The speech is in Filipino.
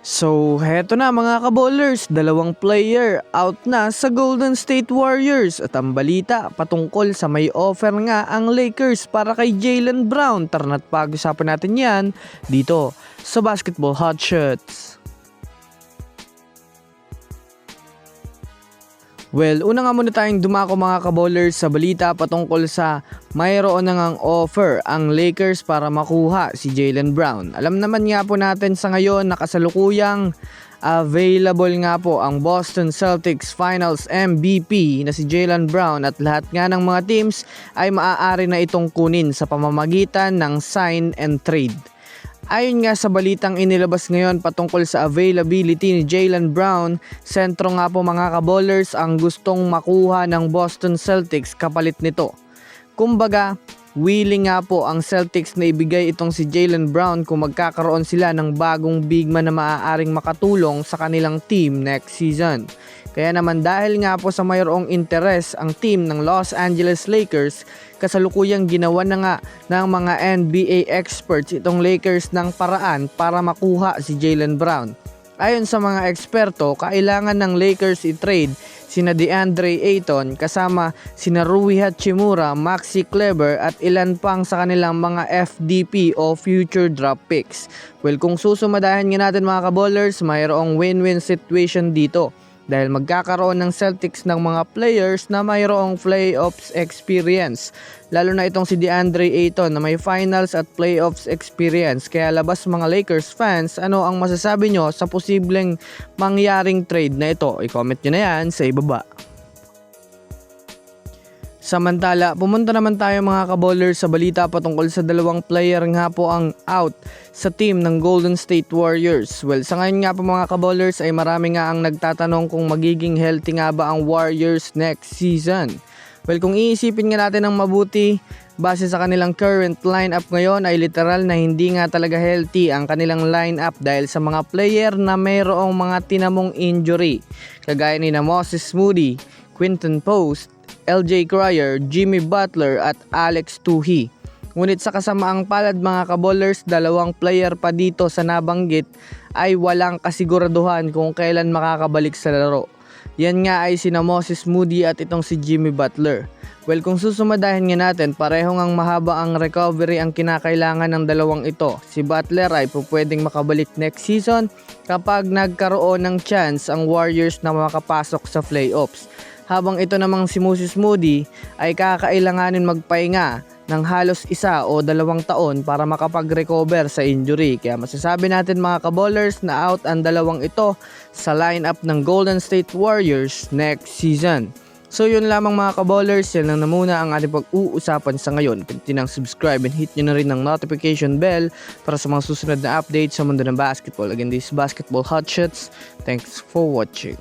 So, heto na mga kabowlers, dalawang player out na sa Golden State Warriors at ang balita patungkol sa may offer nga ang Lakers para kay Jaylen Brown. Tara na't pag-usapan natin yan dito sa Basketball Hot Shots. Well, una nga muna tayong dumako mga kabowlers sa balita patungkol sa mayroon na ngang offer ang Lakers para makuha si Jaylen Brown. Alam naman nga po natin sa ngayon na kasalukuyang available nga po ang Boston Celtics Finals MVP na si Jaylen Brown at lahat nga ng mga teams ay maaari na itong kunin sa pamamagitan ng sign and trade. Ayon nga sa balitang inilabas ngayon patungkol sa availability ni Jaylen Brown, sentro nga po mga kabowlers ang gustong makuha ng Boston Celtics kapalit nito. Kumbaga, willing nga po ang Celtics na ibigay itong si Jaylen Brown kung magkakaroon sila ng bagong big man na maaaring makatulong sa kanilang team next season. Kaya naman dahil nga po sa mayroong interes ang team ng Los Angeles Lakers, kasalukuyang ginawa na nga ng mga NBA experts itong Lakers ng paraan para makuha si Jaylen Brown. Ayon sa mga eksperto, kailangan ng Lakers i-trade sina DeAndre Ayton kasama sina Rui Hachimura, Maxi Kleber at ilan pang sa kanilang mga FDP o future draft picks. Well, kung susumadahin nga natin mga kabowlers, mayroong win-win situation dito. Dahil magkakaroon ng Celtics ng mga players na mayroong playoffs experience. Lalo na itong si DeAndre Ayton na may finals at playoffs experience. Kaya labas mga Lakers fans, ano ang masasabi nyo sa posibleng mangyaring trade na ito? I-comment nyo na yan sa ibaba. Samantala, pumunta naman tayo mga kabowlers sa balita patungkol sa dalawang player nga po ang out sa team ng Golden State Warriors. Well, sa ngayon nga po mga kabowlers ay marami nga ang nagtatanong kung magiging healthy nga ba ang Warriors next season. Well, kung iisipin nga natin ng mabuti, base sa kanilang current lineup ngayon ay literal na hindi nga talaga healthy ang kanilang lineup dahil sa mga player na mayroong mga tinamong injury. Kagaya ni na Moses Moody, Quinton Post, LJ Cryer, Jimmy Butler at Alex Tuhi. Ngunit sa kasamaang palad mga kabowlers, dalawang player pa dito sa nabanggit ay walang kasiguraduhan kung kailan makakabalik sa laro. Yan nga ay sina Moses Moody at itong si Jimmy Butler. Well, kung susumadahin nga natin, parehong ang mahaba ang recovery ang kinakailangan ng dalawang ito. Si Butler ay pwedeng makabalik next season kapag nagkaroon ng chance ang Warriors na makapasok sa playoffs. Habang ito namang si Moses Moody ay kakailanganin magpahinga ng halos 1 o 2 taon para makapag-recover sa injury. Kaya masasabi natin mga kabowlers na out ang dalawang ito sa lineup ng Golden State Warriors next season. So yun lamang mga kabowlers, yan lang na muna ang ating pag-uusapan sa ngayon. Pindutin ang subscribe and hit nyo na rin ang notification bell para sa mga susunod na updates sa mundo ng basketball. Again, this is Basketball Hot Shots. Thanks for watching.